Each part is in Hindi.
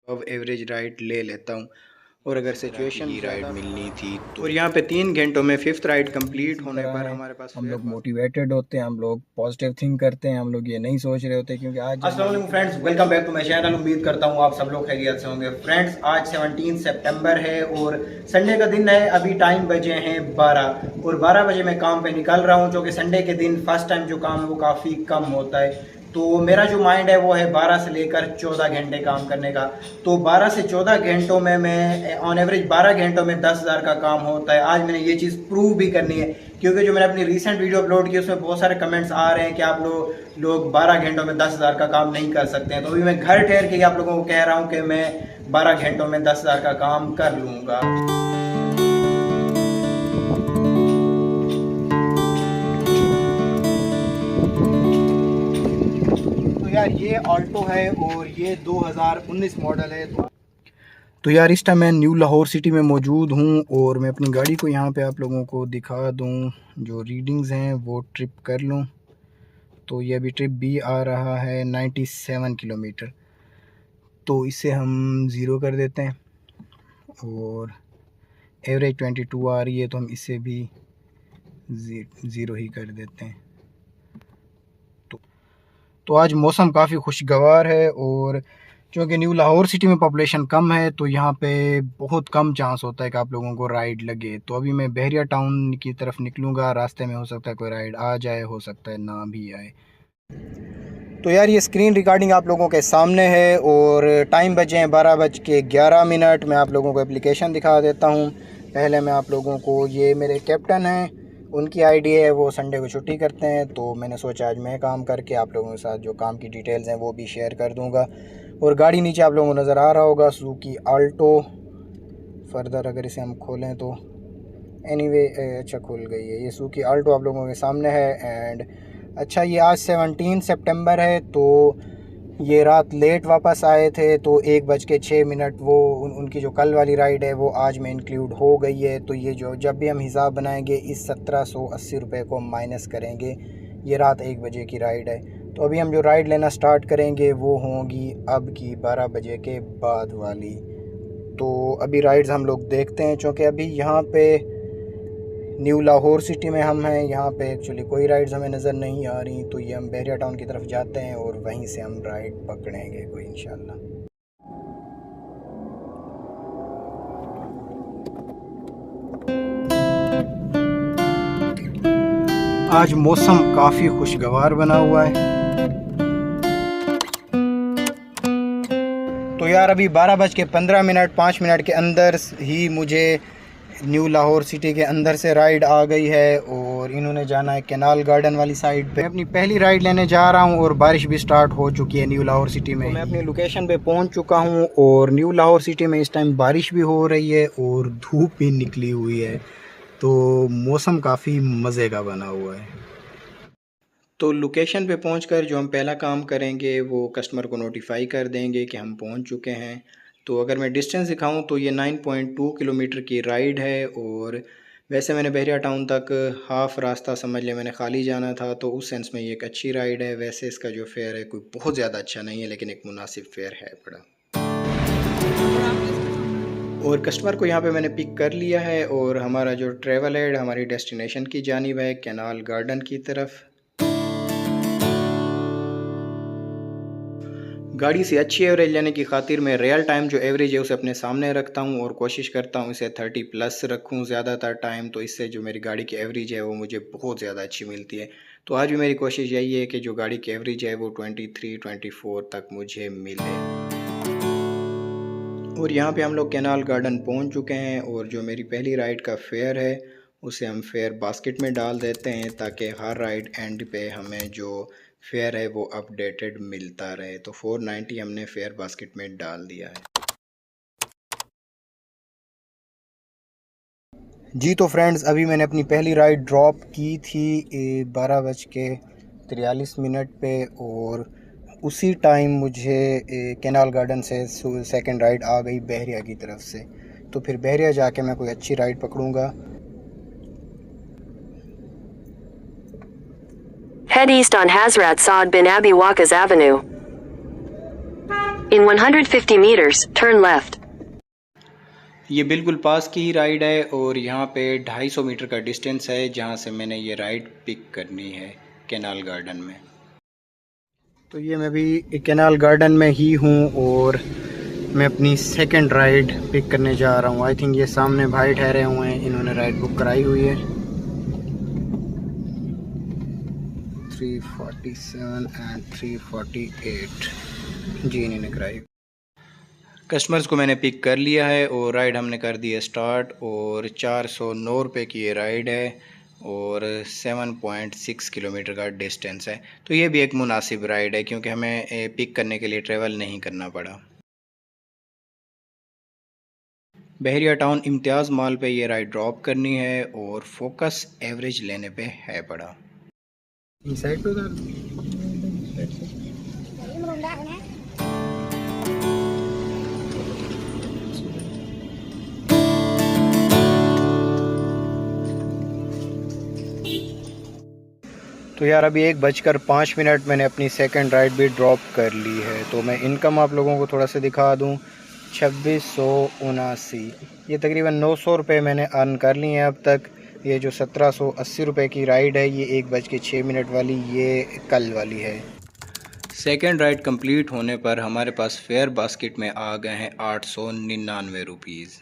अब एवरेज राइड ले लेता हूँ और अगर सिचुएशन ही राइड मिलनी थी तो। और यहाँ पे 3 घंटों में 5th राइड कंप्लीट होने पर हमारे पास हम लोग मोटिवेटेड होते हैं, हम लोग पॉजिटिव थिंक करते हैं, हम लोग ये नहीं सोच रहे होते क्योंकि आज अस्सलाम वालेकुम friends, welcome back to my channel. उम्मीद करता हूँ आप सब लोग खैरियत से होंगे। फ्रेंड्स, आज 17 सितंबर है और संडे का दिन है। अभी टाइम बजे हैं 12 और 12 बजे मैं काम पे निकल रहा हूँ, जो कि संडे के दिन फर्स्ट टाइम जो काम है वो काफ़ी कम होता है। तो मेरा जो माइंड है वो है 12 से लेकर 14 घंटे काम करने का। तो 12 से 14 घंटों में मैं ऑन एवरेज 12 घंटों में 10,000 का काम होता है। आज मैंने ये चीज़ प्रूव भी करनी है, क्योंकि जो मैंने अपनी रीसेंट वीडियो अपलोड की उसमें बहुत सारे कमेंट्स आ रहे हैं कि आप लोग 12 घंटों में 10,000 का काम नहीं कर सकते हैं। तो अभी मैं घर ठहर के आप लोगों को कह रहा हूँ कि मैं 12 घंटों में 10,000 का काम कर लूँगा। यार ये ऑल्टो है और ये 2019 मॉडल है। तो यार इस टाइम मैं न्यू लाहौर सिटी में मौजूद हूँ और मैं अपनी गाड़ी को यहाँ पे आप लोगों को दिखा दूँ, जो रीडिंग्स हैं वो ट्रिप कर लूँ। तो ये अभी ट्रिप भी आ रहा है 97 किलोमीटर, तो इसे हम ज़ीरो कर देते हैं और एवरेज 22 आ रही है तो हम इसे भी ज़ीरो ही कर देते हैं। तो आज मौसम काफ़ी खुशगवार है और क्योंकि न्यू लाहौर सिटी में पॉपुलेशन कम है तो यहाँ पे बहुत कम चांस होता है कि आप लोगों को राइड लगे। तो अभी मैं बहरिया टाउन की तरफ निकलूँगा, रास्ते में हो सकता है कोई राइड आ जाए, हो सकता है ना भी आए। तो यार ये स्क्रीन रिकॉर्डिंग आप लोगों के सामने है और टाइम बजे हैं 12:11। मैं आप लोगों को एप्लीकेशन दिखा देता हूँ। पहले मैं आप लोगों को, ये मेरे कैप्टन हैं, उनकी आईडी है, वो संडे को छुट्टी करते हैं, तो मैंने सोचा आज मैं काम करके आप लोगों के साथ जो काम की डिटेल्स हैं वो भी शेयर कर दूँगा। और गाड़ी नीचे आप लोगों को नज़र आ रहा होगा, सुजुकी ऑल्टो। फर्दर अगर इसे हम खोलें तो एनीवे अच्छा खुल गई है। ये सुजुकी ऑल्टो आप लोगों के सामने है। एंड अच्छा, ये आज 17 सितंबर है तो ये रात लेट वापस आए थे, तो 1:06 वो उनकी जो कल वाली राइड है वो आज में इंक्लूड हो गई है। तो ये जो जब भी हम हिसाब बनाएंगे इस 1780 रुपये को माइनस करेंगे। ये रात 1 बजे की राइड है। तो अभी हम जो राइड लेना स्टार्ट करेंगे वो होंगी अब की 12 बजे के बाद वाली। तो अभी राइड्स हम लोग देखते हैं, चूँकि अभी यहाँ पे न्यू लाहौर सिटी में हम हैं, यहाँ पे एक्चुअली कोई राइड्स हमें नज़र नहीं आ रही। तो ये हम बहरिया टाउन की तरफ जाते हैं और वहीं से हम राइड पकड़ेंगे कोई इंशाल्लाह। आज मौसम काफ़ी खुशगवार बना हुआ है। तो यार अभी 12:15 5 मिनट के अंदर ही मुझे न्यू लाहौर सिटी के अंदर से राइड आ गई है और इन्होंने जाना है कैनाल गार्डन वाली साइड पे। मैं अपनी पहली राइड लेने जा रहा हूँ और बारिश भी स्टार्ट हो चुकी है न्यू लाहौर सिटी में। तो मैं अपनी लोकेशन पे पहुँच चुका हूँ और न्यू लाहौर सिटी में इस टाइम बारिश भी हो रही है और धूप भी निकली हुई है, तो मौसम काफ़ी मज़े का बना हुआ है। तो लोकेशन पे पहुंचकर जो हम पहला काम करेंगे वो कस्टमर को नोटिफाई कर देंगे कि हम पहुंच चुके हैं। तो अगर मैं डिस्टेंस दिखाऊं तो ये 9.2 किलोमीटर की राइड है और वैसे मैंने बहरिया टाउन तक हाफ़ रास्ता समझ लिया मैंने खाली जाना था, तो उस सेंस में ये एक अच्छी राइड है। वैसे इसका जो फेयर है कोई बहुत ज़्यादा अच्छा नहीं है, लेकिन एक मुनासिब फेयर है बड़ा। और कस्टमर को यहाँ पे मैंने पिक कर लिया है और हमारा जो ट्रैवल है हमारी डेस्टिनेशन की जानिब है, कैनाल गार्डन की तरफ। गाड़ी से अच्छी एवरेज लेने की खातिर मैं रियल टाइम जो एवरेज है उसे अपने सामने रखता हूं और कोशिश करता हूं इसे 30+ रखूं ज़्यादातर टाइम। तो इससे जो मेरी गाड़ी की एवरेज है वो मुझे बहुत ज़्यादा अच्छी मिलती है। तो आज भी मेरी कोशिश यही है कि जो गाड़ी की एवरेज है वो 23-24 तक मुझे मिले। और यहाँ पे हम लोग कैनाल गार्डन पहुँच चुके हैं और जो मेरी पहली राइड का फेयर है उसे हम फेयर बास्केट में डाल देते हैं, ताकि हर राइड एंड पे हमें जो फेयर है वो अपडेटेड मिलता रहे। तो 490 हमने फेयर बास्केट में डाल दिया है। जी तो फ्रेंड्स, अभी मैंने अपनी पहली राइड ड्रॉप की थी 12:43 पे और उसी टाइम मुझे कैनाल गार्डन से सेकंड राइड आ गई बहरिया की तरफ से। तो फिर बहरिया जाके मैं कोई अच्छी ride पकड़ूंगा। Head east on Hazrat Saad bin Abi Waqas Avenue. In 150 meters, turn left. ये बिल्कुल पास की ही राइड है और यहाँ पे 250 मीटर का डिस्टेंस है जहाँ से मैंने ये राइड पिक करनी है कैनाल गार्डन में। तो ये मैं भी कैनाल गार्डन में ही हूँ और मैं अपनी सेकंड राइड पिक करने जा रहा हूँ। आई थिंक ये सामने भाई ठहरे हुए हैं, इन्होंने राइड बुक कराई हुई है। 347 एंड 348 जी इन्होंने कराई। कस्टमर्स को मैंने पिक कर लिया है और राइड हमने कर दी है स्टार्ट और 409 रुपये की ये राइड है और 7.6 किलोमीटर का डिस्टेंस है। तो ये भी एक मुनासिब राइड है क्योंकि हमें पिक करने के लिए ट्रैवल नहीं करना पड़ा। बहरिया टाउन इम्तियाज़ मॉल पे ये राइड ड्रॉप करनी है और फोकस एवरेज लेने पे है पड़ा। साइड पे तो यार अभी 1:05 मैंने अपनी सेकंड राइड भी ड्रॉप कर ली है। तो मैं इनकम आप लोगों को थोड़ा सा दिखा दूं, 2679, ये तकरीबन 900 रुपये मैंने अर्न कर लिए हैं अब तक। ये जो 1780 रुपये की राइड है ये 1:06 वाली, ये कल वाली है। सेकंड राइड कंप्लीट होने पर हमारे पास फेयर बास्केट में आ गए हैं 899 रुपीज़।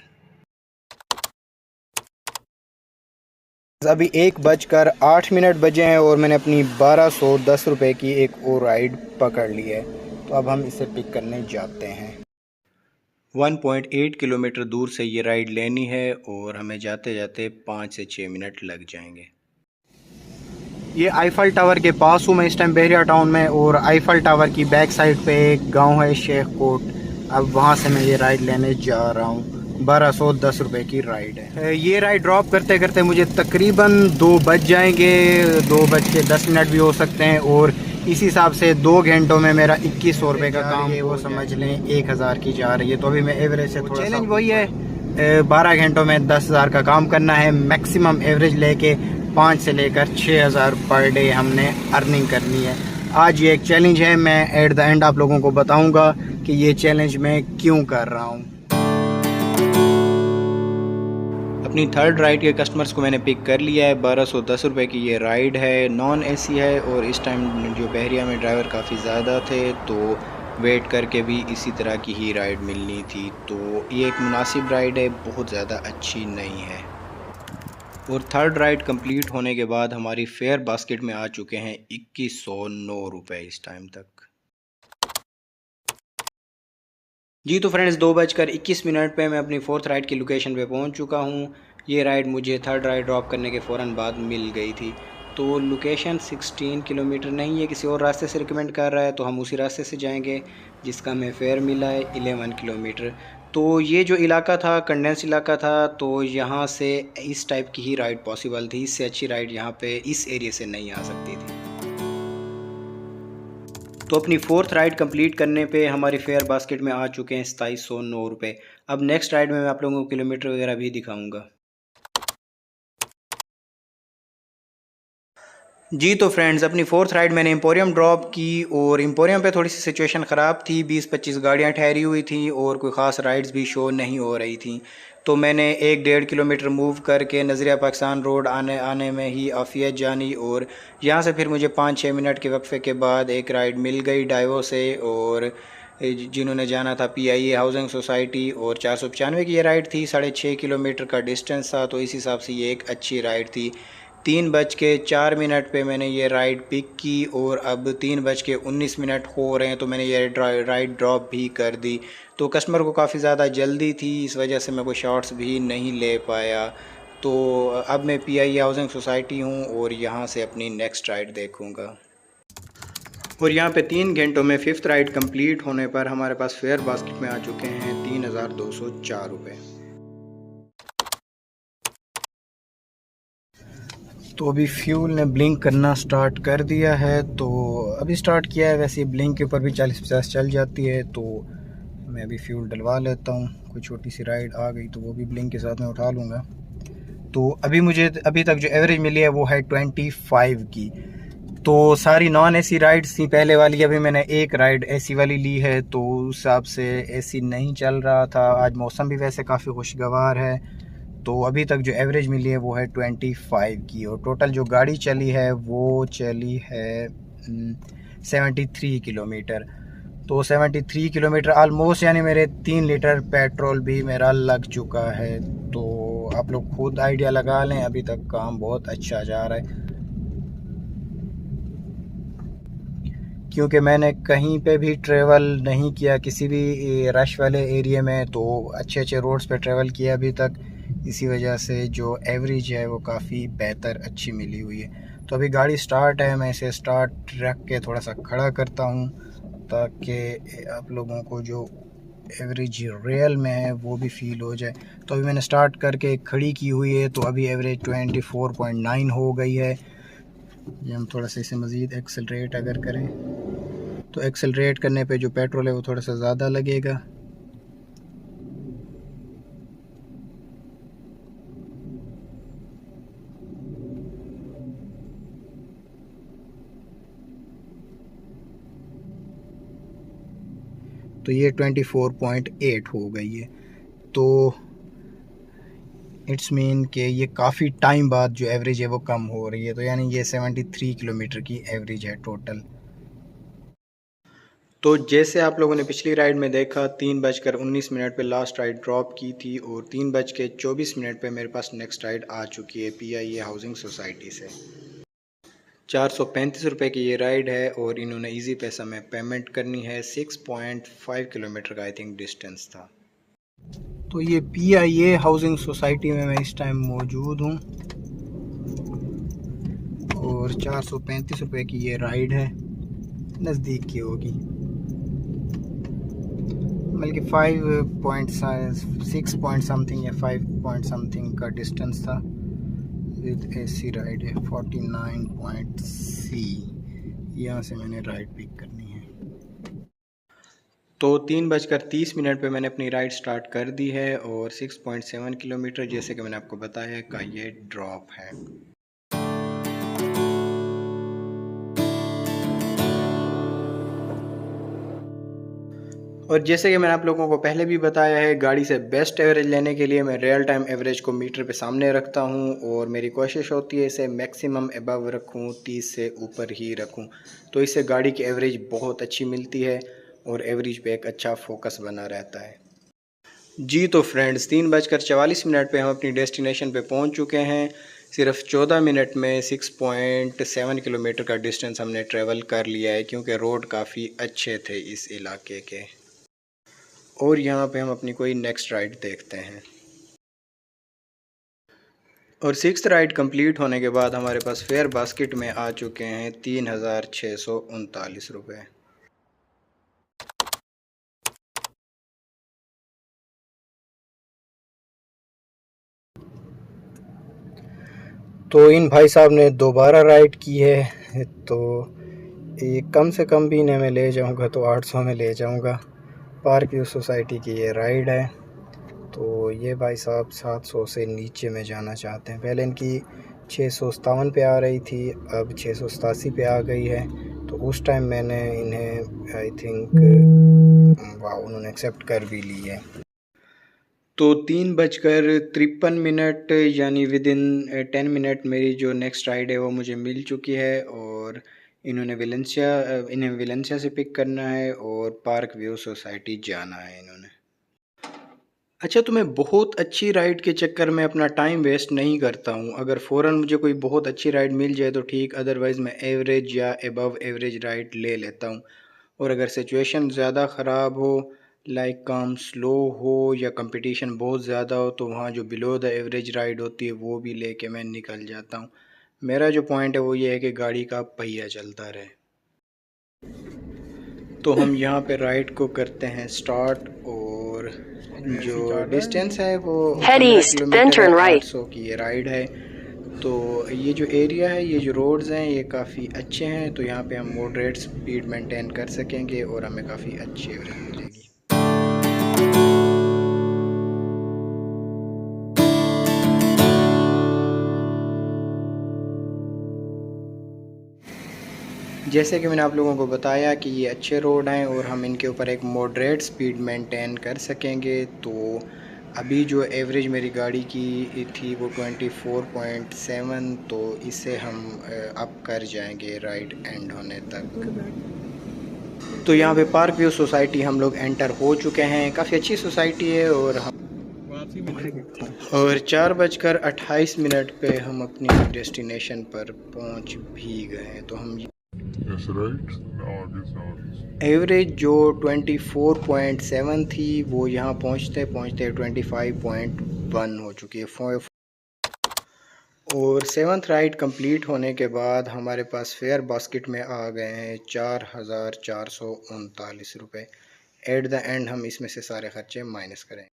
अभी 1:08 बजे हैं और मैंने अपनी 1210 रुपये की एक और राइड पकड़ ली है। तो अब हम इसे पिक करने जाते हैं। 1.8 किलोमीटर दूर से ये राइड लेनी है और हमें जाते जाते 5 से 6 मिनट लग जाएंगे। ये आईफल टावर के पास हूँ मैं इस टाइम बहरिया टाउन में, और आईफल टावर की बैक साइड पे एक गांव है शेख कोट। अब वहाँ से मैं ये राइड लेने जा रहा हूँ। 1210 रुपये की राइड है। ये राइड ड्रॉप करते करते मुझे तकरीबन 2 बज जाएंगे, 2:10 भी हो सकते हैं, और इस हिसाब से 2 घंटों में मेरा 2100 रुपये का काम है, वो समझ लें 1000 की जा रही है। तो अभी मैं एवरेज से थोड़ा चैलेंज वही है, 12 घंटों में 10,000 का काम करना है। मैक्सिमम एवरेज लेके 5 से लेकर 6000 पर डे हमने अर्निंग करनी है। आज ये एक चैलेंज है, मैं एट द एंड आप लोगों को बताऊंगा कि ये चैलेंज मैं क्यों कर रहा हूँ। अपनी थर्ड राइड के कस्टमर्स को मैंने पिक कर लिया है। 1210 रुपये की ये राइड है, नॉन एसी है, और इस टाइम जो बहरिया में ड्राइवर काफ़ी ज़्यादा थे तो वेट करके भी इसी तरह की ही राइड मिलनी थी। तो ये एक मुनासिब राइड है, बहुत ज़्यादा अच्छी नहीं है। और थर्ड राइड कंप्लीट होने के बाद हमारी फेयर बास्केट में आ चुके हैं 2109 रुपये इस टाइम तक। जी तो फ्रेंड्स 2:21 पे मैं अपनी फोर्थ राइड की लोकेशन पे पहुंच चुका हूं। ये राइड मुझे थर्ड राइड ड्रॉप करने के फ़ौरन बाद मिल गई थी। तो लोकेशन 16 किलोमीटर नहीं है, किसी और रास्ते से रिकमेंड कर रहा है, तो हम उसी रास्ते से जाएंगे जिसका हमें फेयर मिला है 11 किलोमीटर। तो ये जो इलाका था कंडेंस इलाका था, तो यहाँ से इस टाइप की ही राइड पॉसिबल थी। इससे अच्छी राइड यहाँ पे इस एरिया से नहीं आ सकती थी। तो अपनी फोर्थ राइड कंप्लीट करने पे हमारी फेयर बास्केट में आ चुके हैं 2709 रुपये। अब नेक्स्ट राइड में मैं आप लोगों को किलोमीटर वगैरह भी दिखाऊंगा। जी तो फ्रेंड्स अपनी फोर्थ राइड मैंने एम्पोरियम ड्रॉप की, और एम्पोरियम पे थोड़ी सी सिचुएशन ख़राब थी, 20-25 गाड़ियाँ ठहरी हुई थी और कोई ख़ास राइड्स भी शो नहीं हो रही थी। तो मैंने 1-1.5 किलोमीटर मूव करके नज़रिया पाकिस्तान रोड आने में ही आफियत जानी, और यहाँ से फिर मुझे 5-6 मिनट के वक्फे के बाद एक राइड मिल गई डाइवो से, और जिन्होंने जाना था PIA हाउसिंग सोसाइटी, और 495 की ये राइड थी। 6.5 किलोमीटर का डिस्टेंस था, तो इस हिसाब से ये एक अच्छी राइड थी। 3:04 पे मैंने ये राइड पिक की और अब 3:19 हो रहे हैं, तो मैंने ये राइड ड्रॉप भी कर दी। तो कस्टमर को काफ़ी ज़्यादा जल्दी थी, इस वजह से मैं कोई शॉट्स भी नहीं ले पाया। तो अब मैं PIA हाउसिंग सोसाइटी हूँ और यहाँ से अपनी नेक्स्ट राइड देखूँगा। और यहाँ पे 3 घंटों में फिफ्थ राइड कंप्लीट होने पर हमारे पास फेयर बास्केट में आ चुके हैं 3204 रुपये। तो अभी फ्यूल ने ब्लिंक करना स्टार्ट कर दिया है, तो अभी स्टार्ट किया है। वैसे ब्लिंक के ऊपर भी 40-50 चल जाती है, तो मैं अभी फ्यूल डलवा लेता हूँ। कोई छोटी सी राइड आ गई तो वो भी ब्लिंक के साथ में उठा लूँगा। तो अभी मुझे अभी तक जो एवरेज मिली है वो है 25 की। तो सारी नॉन एसी राइड्स थी पहले वाली, अभी मैंने एक राइड एसी वाली ली है, तो उस हिसाब से एसी नहीं चल रहा था। आज मौसम भी वैसे काफ़ी खुशगवार है, तो अभी तक जो एवरेज मिली है वो है 25 की, और टोटल जो गाड़ी चली है वो चली है 73 किलोमीटर। तो 73 किलोमीटर ऑलमोस्ट, यानी मेरे 3 लीटर पेट्रोल भी मेरा लग चुका है। तो आप लोग खुद आइडिया लगा लें, अभी तक काम बहुत अच्छा जा रहा है, क्योंकि मैंने कहीं पे भी ट्रैवल नहीं किया किसी भी रश वाले एरिया में, तो अच्छे अच्छे रोड्स पे ट्रैवल किया अभी तक। इसी वजह से जो एवरेज है वो काफ़ी बेहतर अच्छी मिली हुई है। तो अभी गाड़ी स्टार्ट है, मैं इसे स्टार्ट रख के थोड़ा सा खड़ा करता हूँ ताकि आप लोगों को जो एवरेज रियल में है वो भी फील हो जाए। तो अभी मैंने स्टार्ट करके खड़ी की हुई है, तो अभी एवरेज 24.9 हो गई है। ये हम थोड़ा सा इसे मज़ीद एक्सेलरेट अगर करें, तो एक्सेलरेट करने पे जो पेट्रोल है वो थोड़ा सा ज़्यादा लगेगा। तो ये 24.8 हो गई है। तो इट्स मीन कि ये काफ़ी टाइम बाद जो एवरेज है वो कम हो रही है। तो यानी ये 73 किलोमीटर की एवरेज है टोटल। तो जैसे आप लोगों ने पिछली राइड में देखा, 3:19 पे लास्ट राइड ड्रॉप की थी, और 3:24 पे मेरे पास नेक्स्ट राइड आ चुकी है PIA हाउसिंग सोसाइटी से। 435 रुपये की ये राइड है, और इन्होंने इजी पैसा में पेमेंट करनी है। 6.5 किलोमीटर का आई थिंक डिस्टेंस था। तो ये PIA हाउसिंग सोसाइटी में मैं इस टाइम मौजूद हूँ, और 435 रुपये की ये राइड है, नज़दीक की होगी, बल्कि 5.6 पॉइंट समथिंग या 5 पॉइंट समथिंग का डिस्टेंस था। विद AC राइड है 49.C, यहाँ से मैंने राइड पिक करनी है। तो 3:30 पे मैंने अपनी राइड स्टार्ट कर दी है, और 6.7 किलोमीटर जैसे कि मैंने आपको बताया का ये ड्रॉप है। और जैसे कि मैंने आप लोगों को पहले भी बताया है, गाड़ी से बेस्ट एवरेज लेने के लिए मैं रियल टाइम एवरेज को मीटर पे सामने रखता हूं, और मेरी कोशिश होती है इसे मैक्सिमम अबव रखूं, 30 से ऊपर ही रखूं। तो इससे गाड़ी की एवरेज बहुत अच्छी मिलती है, और एवरेज पे एक अच्छा फोकस बना रहता है। जी तो फ्रेंड्स, 3:44 पे हम अपनी डेस्टिनेशन पे पहुंच चुके हैं। सिर्फ 14 मिनट में 6.7 किलोमीटर का डिस्टेंस हमने ट्रैवल कर लिया है, क्योंकि रोड काफ़ी अच्छे थे इस इलाके के। और यहाँ पे हम अपनी कोई नेक्स्ट राइड देखते हैं। और 6th राइड कंप्लीट होने के बाद हमारे पास फेयर बास्केट में आ चुके हैं 3,639 रुपये। तो इन भाई साहब ने दोबारा राइड की है, तो ये कम से कम भी इन्हें मैं ले जाऊंगा तो 800 में ले जाऊंगा। पार्क व्यू सोसाइटी की ये राइड है। तो ये भाई साहब 700 से नीचे में जाना चाहते हैं। पहले इनकी 657 पे आ रही थी, अब 687 पे आ गई है। तो उस टाइम मैंने इन्हें आई थिंक उन्होंने एक्सेप्ट कर भी ली है। तो 3:53 यानी विद इन 10 मिनट मेरी जो नेक्स्ट राइड है वो मुझे मिल चुकी है, और इन्हें वेलेंसिया से पिक करना है, और पार्क व्यू सोसाइटी जाना है इन्होंने। अच्छा, तो मैं बहुत अच्छी राइड के चक्कर में अपना टाइम वेस्ट नहीं करता हूँ। अगर फ़ौरन मुझे कोई बहुत अच्छी राइड मिल जाए तो ठीक, अदरवाइज़ मैं एवरेज या एबव एवरेज राइड ले लेता हूँ। और अगर सिचुएशन ज़्यादा ख़राब हो, लाइक काम स्लो हो या कंपटीशन बहुत ज़्यादा हो, तो वहाँ जो बिलो द एवरेज राइड होती है वो भी लेके मैं निकल जाता हूँ। मेरा जो पॉइंट है वो ये है कि गाड़ी का पहिया चलता रहे। तो हम यहाँ पे राइड को करते हैं स्टार्ट, और जो डिस्टेंस है वो Head 15 east, then kilometre turn है। right. 800 की ये राइड है। तो ये जो एरिया है, ये जो रोड्स हैं, ये काफ़ी अच्छे हैं। तो यहाँ पे हम मॉडरेट स्पीड मेंटेन कर सकेंगे, और हमें काफ़ी अच्छी एवरेज मिलेगी। जैसे कि मैंने आप लोगों को बताया कि ये अच्छे रोड हैं और हम इनके ऊपर एक मॉडरेट स्पीड मेंटेन कर सकेंगे। तो अभी जो एवरेज मेरी गाड़ी की थी वो 24.7, तो इसे हम अप कर जाएंगे राइड एंड होने तक। तो यहाँ पे पार्क व्यू सोसाइटी हम लोग एंटर हो चुके हैं। काफ़ी अच्छी सोसाइटी है और 4:28 पे हम अपनी डेस्टिनेशन पर पहुँच भी गए। तो हम एवरेज जो 24.7 थी वो यहाँ पहुँचते पहुँचते 25.1 हो चुकी है। और 7th राइड कंप्लीट होने के बाद हमारे पास फेयर बास्केट में आ गए हैं 4,439 रुपये। एट द एंड हम इसमें से सारे खर्चे माइनस करें।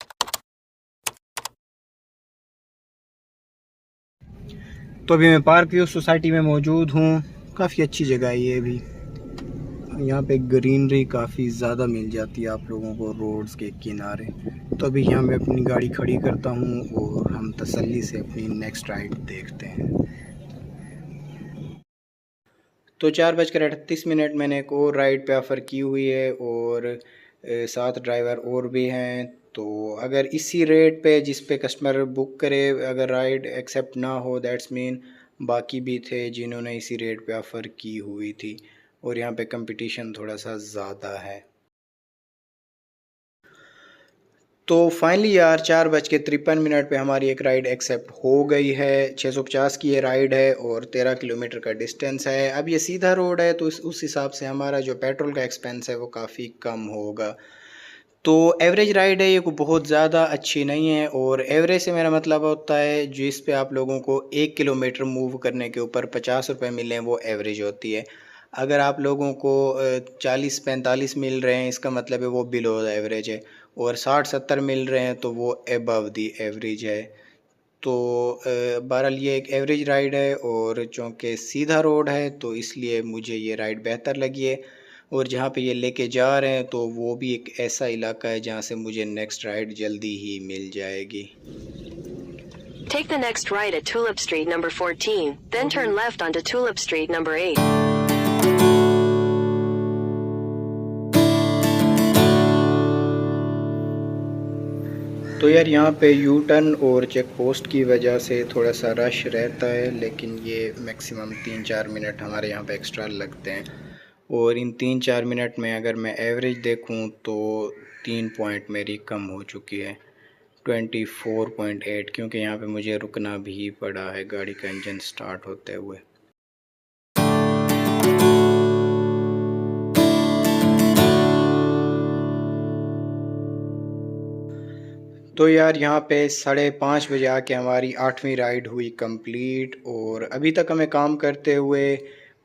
तो अभी मैं पार्क व्यू सोसाइटी में मौजूद हूँ। काफ़ी अच्छी जगह है ये भी। यहाँ पे ग्रीनरी काफ़ी ज़्यादा मिल जाती है आप लोगों को रोड्स के किनारे। तो अभी यहाँ मैं अपनी गाड़ी खड़ी करता हूँ और हम तसल्ली से अपनी नेक्स्ट राइड देखते हैं। तो 4:38 मैंने एक और राइड पे ऑफ़र की हुई है और 7 ड्राइवर और भी हैं। तो अगर इसी रेट पे जिस पे कस्टमर बुक करे अगर राइड एक्सेप्ट ना हो, दैट्स मीन बाकी भी थे जिन्होंने इसी रेट पे ऑफ़र की हुई थी और यहाँ पे कंपटीशन थोड़ा सा ज़्यादा है। तो फाइनली यार 4:53 पे हमारी एक राइड एक्सेप्ट हो गई है। 650 की ये राइड है और 13 किलोमीटर का डिस्टेंस है। अब ये सीधा रोड है तो उस हिसाब से हमारा जो पेट्रोल का एक्सपेंस है वो काफ़ी कम होगा। तो एवरेज राइड है ये, कोई बहुत ज़्यादा अच्छी नहीं है। और एवरेज से मेरा मतलब होता है जिस पे आप लोगों को 1 किलोमीटर मूव करने के ऊपर 50 रुपये मिलें, वो एवरेज होती है। अगर आप लोगों को 40-45 मिल रहे हैं इसका मतलब है वो बिलो द एवरेज है, और 60-70 मिल रहे हैं तो वो एबव दी एवरेज है। तो बहरहाल ये एक एवरेज राइड है और चूँकि सीधा रोड है तो इसलिए मुझे ये राइड बेहतर लगी है। और जहाँ पे ये लेके जा रहे हैं तो वो भी एक ऐसा इलाका है जहाँ से मुझे नेक्स्ट राइड जल्दी ही मिल जाएगी। Take the next right at Tulip Street number 14, then turn left onto Tulip Street number 8. तो यार यहाँ पे यू टर्न और चेक पोस्ट की वजह से थोड़ा सा रश रहता है, लेकिन ये मैक्सिमम 3-4 मिनट हमारे यहाँ पे एक्स्ट्रा लगते हैं। और इन 3-4 मिनट में अगर मैं एवरेज देखूँ तो 3 पॉइंट मेरी कम हो चुकी है, 24.8, क्योंकि यहाँ पे मुझे रुकना भी पड़ा है गाड़ी का इंजन स्टार्ट होते हुए। तो यार यहाँ पे 5:30 बजे आके हमारी 8वीं राइड हुई कंप्लीट और अभी तक हमें काम करते हुए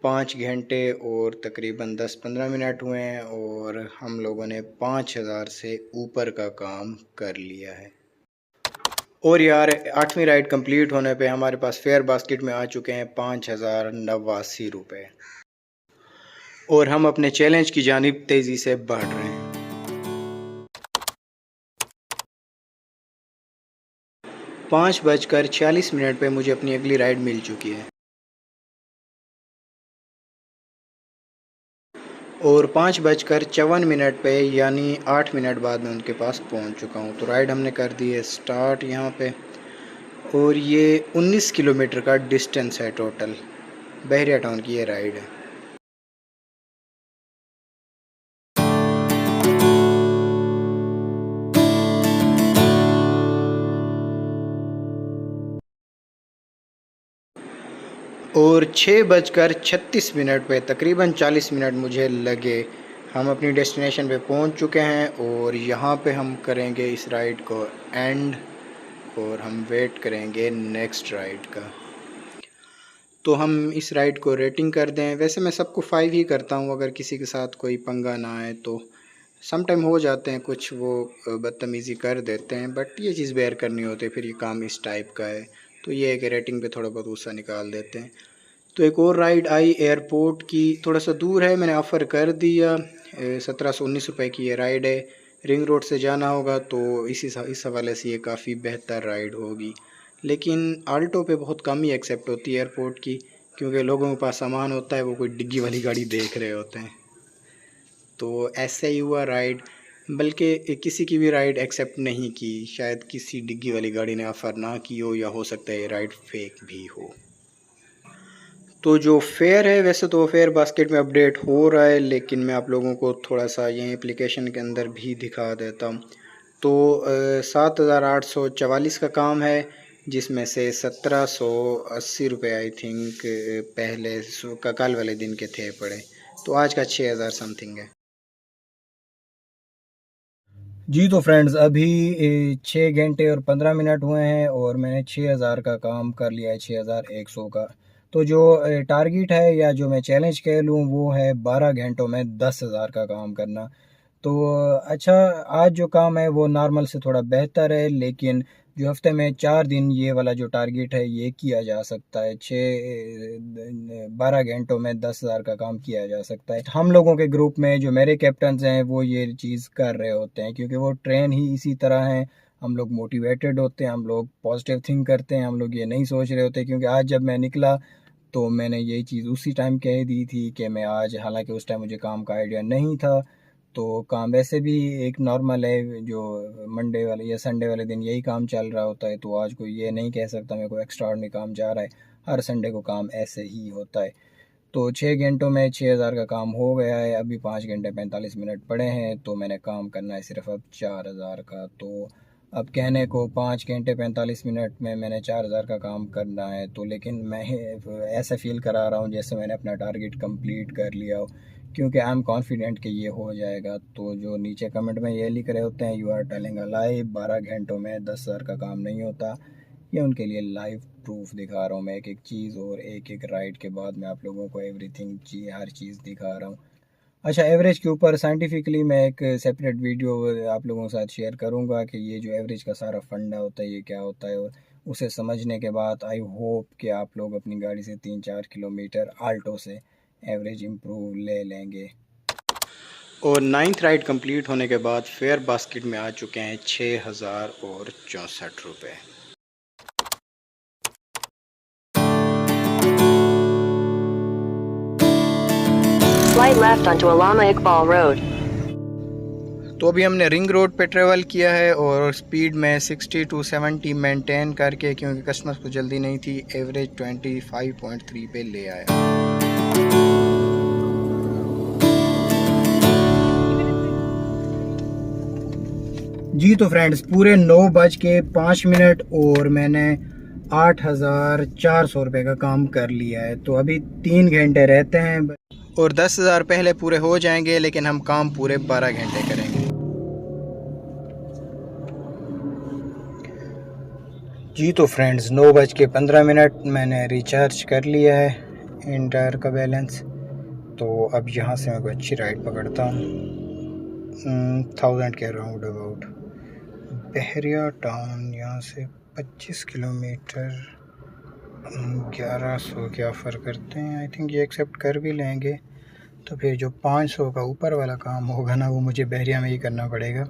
5 घंटे और तकरीबन 10-15 मिनट हुए हैं और हम लोगों ने 5,000 से ऊपर का काम कर लिया है। और यार 8वीं राइड कंप्लीट होने पे हमारे पास फेयर बास्केट में आ चुके हैं 5,089 रुपये और हम अपने चैलेंज की जानिब तेज़ी से बढ़ रहे हैं। 5:46 पे मुझे अपनी अगली राइड मिल चुकी है और 5:54 पे यानी 8 मिनट बाद मैं उनके पास पहुंच चुका हूं। तो राइड हमने कर दी है स्टार्ट यहाँ पे और ये 19 किलोमीटर का डिस्टेंस है टोटल। बहरिया टाउन की ये राइड है। और 6:36 पे तकरीबन 40 मिनट मुझे लगे, हम अपनी डेस्टिनेशन पे पहुंच चुके हैं और यहाँ पे हम करेंगे इस राइड को एंड और हम वेट करेंगे नेक्स्ट राइड का। तो हम इस राइड को रेटिंग कर दें। वैसे मैं सबको 5 ही करता हूँ, अगर किसी के साथ कोई पंगा ना आए तो। सम टाइम हो जाते हैं कुछ वो बदतमीज़ी कर देते हैं, बट ये चीज़ बेयर करनी होती है, फिर ये काम इस टाइप का है तो ये है कि रेटिंग पे थोड़ा बहुत गुस्सा निकाल देते हैं। तो एक और राइड आई एयरपोर्ट की, थोड़ा सा दूर है, मैंने ऑफ़र कर दिया। 1719 रुपये की ये राइड है। रिंग रोड से जाना होगा तो इस हवाले से ये काफ़ी बेहतर राइड होगी, लेकिन आल्टो पे बहुत कम ही एक्सेप्ट होती है एयरपोर्ट की, क्योंकि लोगों के पास सामान होता है, वो कोई डिग्गी वाली गाड़ी देख रहे होते हैं। तो ऐसे ही हुआ राइड, बल्कि किसी की भी राइड एक्सेप्ट नहीं की, शायद किसी डिग्गी वाली गाड़ी ने ऑफ़र ना की हो, या हो सकता है ये राइड फेक भी हो। तो जो फेयर है, वैसे तो फेयर बास्केट में अपडेट हो रहा है, लेकिन मैं आप लोगों को थोड़ा सा ये एप्लीकेशन के अंदर भी दिखा देता हूँ। तो 7,844 का काम है, जिसमें से 1,780 रुपये आई थिंक पहले का कल वाले दिन के थे पड़े, तो आज का 6,000 समथिंग है। जी तो फ्रेंड्स, अभी 6 घंटे और 15 मिनट हुए हैं और मैंने 6,000 का काम कर लिया है, 6,100 का। तो जो टारगेट है या जो मैं चैलेंज कह लूँ वो है 12 घंटों में 10,000 का काम करना। तो अच्छा, आज जो काम है वो नॉर्मल से थोड़ा बेहतर है, लेकिन जो हफ्ते में 4 दिन ये वाला जो टारगेट है ये किया जा सकता है। 12 घंटों में 10,000 का काम किया जा सकता है। हम लोगों के ग्रुप में जो मेरे कैप्टन्स हैं वो ये चीज़ कर रहे होते हैं, क्योंकि वो ट्रेन ही इसी तरह हैं। हम लोग मोटिवेटेड होते हैं, हम लोग पॉजिटिव थिंक करते हैं, हम लोग ये नहीं सोच रहे होते। क्योंकि आज जब मैं निकला तो मैंने यही चीज़ उसी टाइम कह दी थी कि मैं आज, हालांकि उस टाइम मुझे काम का आइडिया नहीं था, तो काम वैसे भी एक नॉर्मल है, जो मंडे वाले या संडे वाले दिन यही काम चल रहा होता है। तो आज कोई ये नहीं कह सकता मेरे को एक्स्ट्रा ऑर्डिनरी काम जा रहा है, हर संडे को काम ऐसे ही होता है। तो 6 घंटों में 6,000 का काम हो गया है। अभी 5 घंटे 45 मिनट पड़े हैं, तो मैंने काम करना है सिर्फ अब 4,000 का। तो अब कहने को 5 घंटे 45 मिनट में मैंने 4,000 का काम करना है, तो लेकिन मैं ऐसा फील करा रहा हूँ जैसे मैंने अपना टारगेट कंप्लीट कर लिया हो, क्योंकि आई एम कॉन्फिडेंट कि ये हो जाएगा। तो जो नीचे कमेंट में ये लिख रहे होते हैं यू आर टेलिंग अ लाई, 12 घंटों में 10,000 का काम नहीं होता, ये उनके लिए लाइव प्रूफ दिखा रहा हूँ मैं, एक एक चीज़ और एक एक राइड के बाद मैं आप लोगों को एवरीथिंग हर चीज़ दिखा रहा हूँ। अच्छा, एवरेज के ऊपर साइंटिफिकली मैं एक सेपरेट वीडियो आप लोगों के साथ शेयर करूँगा कि ये जो एवरेज का सारा फंडा होता है ये क्या होता है, और उसे समझने के बाद आई होप कि आप लोग अपनी गाड़ी से 3-4 किलोमीटर आल्टो से एवरेज इम्प्रूव ले लेंगे। और 9th राइड कंप्लीट होने के बाद फेयर बास्केट में आ चुके हैं 6,064 रुपये। Slight left onto Allama Iqbal Road. तो अभी हमने रिंग रोड पे ट्रेवल किया है और स्पीड में 60 to 70 मेंटेन करके, क्योंकि कस्टमर्स को जल्दी नहीं थी, एवरेज 25.3 पे ले आया। जी तो फ्रेंड्स, पूरे 9:05 और मैंने 8,400 रुपये का काम कर लिया है। तो अभी 3 घंटे रहते हैं और 10,000 पहले पूरे हो जाएंगे, लेकिन हम काम पूरे 12 घंटे करेंगे। जी तो फ्रेंड्स, 9:15 मैंने रिचार्ज कर लिया है इंटायर का बैलेंस। तो अब यहाँ से मैं कोई अच्छी राइड पकड़ता हूँ 1000 के राउंड अबाउट। बहरिया टाउन यहाँ से 25 किलोमीटर 1100 के ऑफ़र करते हैं। आई थिंक ये एक्सेप्ट कर भी लेंगे। तो फिर जो 500 का ऊपर वाला काम होगा ना, वो मुझे बहरिया में ही करना पड़ेगा।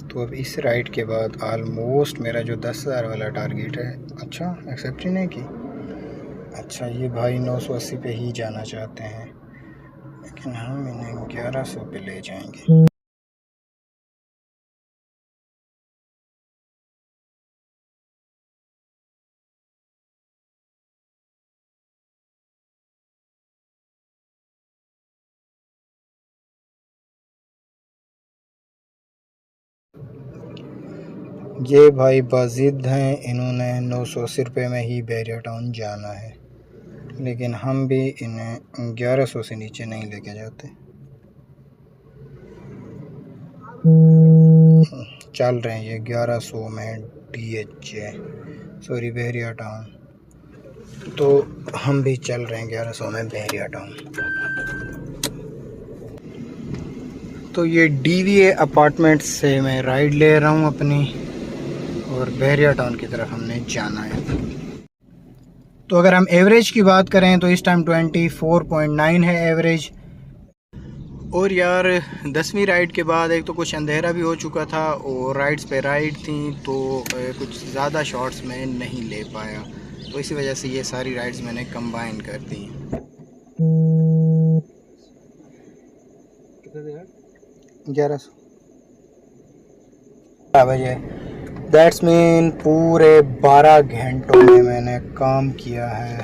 तो अब इस राइड के बाद आलमोस्ट मेरा जो 10,000 वाला टारगेट है, अच्छा एक्सेप्ट ही नहीं की। अच्छा, ये भाई 980 पे ही जाना चाहते हैं, लेकिन हम इन्हें 1100 पे ले जाएंगे। ये भाई बाजिद हैं, इन्होंने 980 रुपये में ही बहरिया टाउन जाना है, लेकिन हम भी इन्हें 1100 से नीचे नहीं लेके जाते। चल रहे हैं ये 1100 में DH सॉरी बहरिया टाउन, तो हम भी चल रहे हैं 1100 में बहरिया टाउन। तो ये DVA अपार्टमेंट से मैं राइड ले रहा हूँ अपनी, और बहरिया टाउन की तरफ हमने जाना है। तो अगर हम एवरेज की बात करें तो इस टाइम 24.9 है एवरेज। और यार 10वीं राइड के बाद एक तो कुछ अंधेरा भी हो चुका था और राइड्स पे राइड थी, तो कुछ ज़्यादा शॉट्स में नहीं ले पाया, तो इसी वजह से ये सारी राइड्स मैंने कंबाइन कर दी। 11 बजे। दैट्स मीन पूरे 12 घंटों में मैंने काम किया है।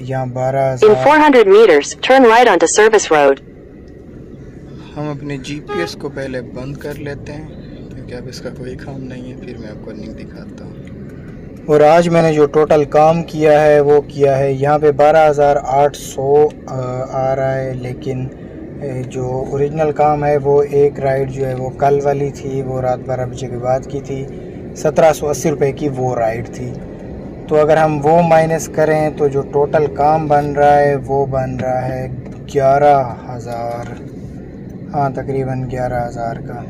यहाँ 12,000। In 400 meters, turn right onto Service Road. हम अपने GPS को पहले बंद कर लेते हैं क्योंकि अब इसका कोई काम नहीं है, फिर मैं आपको अर्निंग दिखाता हूँ। और आज मैंने जो टोटल काम किया है वो किया है यहाँ पे 12,800 आ रहा है, लेकिन जो ओरिजिनल काम है वो एक राइड जो है वो कल वाली थी, वो रात 12 बजे के बाद की थी, 1780 रुपये की वो राइड थी। तो अगर हम वो माइनस करें तो जो टोटल काम बन रहा है वो बन रहा है 11,000, हाँ तकरीबन 11,000 का।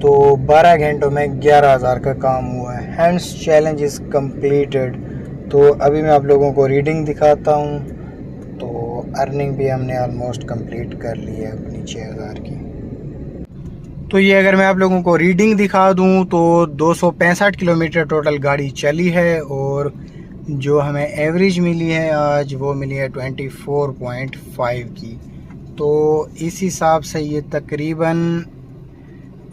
तो 12 घंटों में 11,000 का काम हुआ है। Hands challenge is completed. तो अभी मैं आप लोगों को रीडिंग दिखाता हूँ। तो अर्निंग भी हमने ऑलमोस्ट कंप्लीट कर ली है अपनी 6,000 की। तो ये अगर मैं आप लोगों को रीडिंग दिखा दूँ तो 265 किलोमीटर टोटल गाड़ी चली है, और जो हमें एवरेज मिली है आज वो मिली है 24.5 की। तो इस हिसाब से ये तकरीबन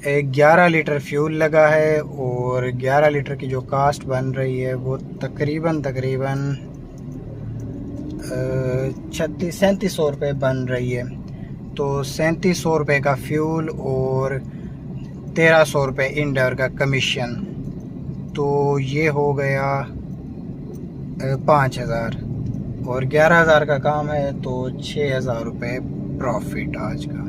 11 लीटर फ्यूल लगा है, और 11 लीटर की जो कास्ट बन रही है वो तकरीबन 3700 रुपये बन रही है। तो 3700 रुपये का फ्यूल और 1300 रुपये इन ड्राइवर का कमीशन, तो ये हो गया 5,000, और 11,000 का काम है तो 6,000 रुपये प्रॉफिट आज का।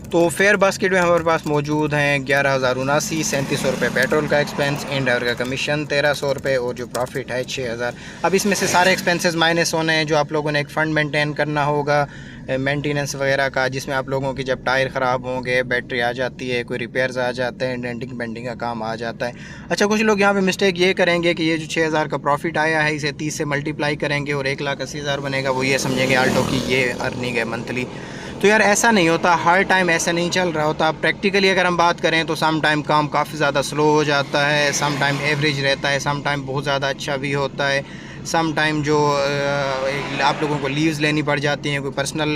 तो फेयर बास्केट में हमारे पास मौजूद हैं 11,079, 3700 रुपये पेट्रोल का एक्सपेंस, इन ड्राइवर का कमीशन 1300 रुपये, और जो प्रॉफिट है 6,000। अब इसमें से सारे एक्सपेंसेस माइनस होने हैं, जो आप लोगों ने एक फ़ंड मेंटेन करना होगा मेंटेनेंस वगैरह का, जिसमें आप लोगों की जब टायर ख़राब होंगे, बैटरी आ जाती है, कोई रिपेयर्स आ जाते हैं, डेंटिंग बेंडिंग का काम आ जाता है। अच्छा, कुछ लोग यहाँ पे मिस्टेक ये करेंगे कि ये जो 6,000 का प्रॉफिट आया है इसे 30 से मल्टीप्लाई करेंगे और 1,80,000 बनेगा, वो ये समझेंगे आल्टो की ये अर्निंग है मंथली। तो यार ऐसा नहीं होता, हर टाइम ऐसा नहीं चल रहा होता। प्रैक्टिकली अगर हम बात करें तो सम टाइम काम काफ़ी ज़्यादा स्लो हो जाता है, सम टाइम एवरेज रहता है, सम टाइम बहुत ज़्यादा अच्छा भी होता है, सम टाइम जो आप लोगों को लीव्स लेनी पड़ जाती हैं, कोई पर्सनल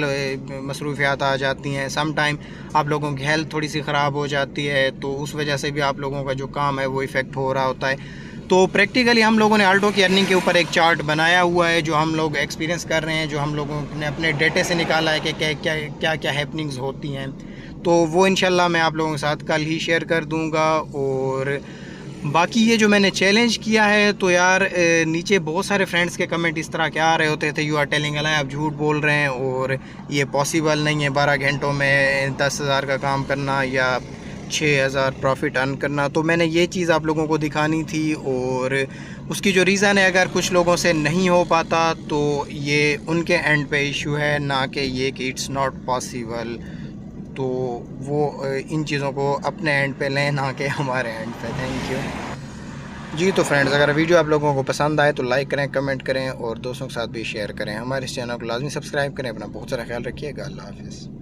मसरूफियात आ जाती हैं, सम टाइम आप लोगों की हेल्थ थोड़ी सी ख़राब हो जाती है, तो उस वजह से भी आप लोगों का जो काम है वो इफ़ेक्ट हो रहा होता है। तो प्रैक्टिकली हम लोगों ने आल्टो की अर्निंग के ऊपर एक चार्ट बनाया हुआ है जो हम लोग एक्सपीरियंस कर रहे हैं, जो हम लोगों ने अपने डेटे से निकाला है कि क्या क्या हैपनिंग्स होती हैं। तो वो इंशाल्लाह मैं आप लोगों के साथ कल ही शेयर कर दूंगा। और बाकी ये जो मैंने चैलेंज किया है, तो यार नीचे बहुत सारे फ्रेंड्स के कमेंट इस तरह के आ रहे होते थे, यू आर टेलिंग अ लाई, आप झूठ बोल रहे हैं और ये पॉसिबल नहीं है 12 घंटों में 10,000 का काम करना या 6,000 प्रॉफिट अर्न करना। तो मैंने ये चीज़ आप लोगों को दिखानी थी, और उसकी जो रीज़न है अगर कुछ लोगों से नहीं हो पाता तो ये उनके एंड पे इशू है, ना कि ये कि इट्स नॉट पॉसिबल। तो वो इन चीज़ों को अपने एंड पे लें, ना कि हमारे एंड पे। थैंक यू जी। तो फ्रेंड्स, अगर वीडियो आप लोगों को पसंद आए तो लाइक करें, कमेंट करें और दोस्तों के साथ भी शेयर करें। हमारे इस चैनल को लाजमी सब्सक्राइब करें। अपना बहुत सारा ख्याल रखिएगा। अल्लाह हाफ़िज़।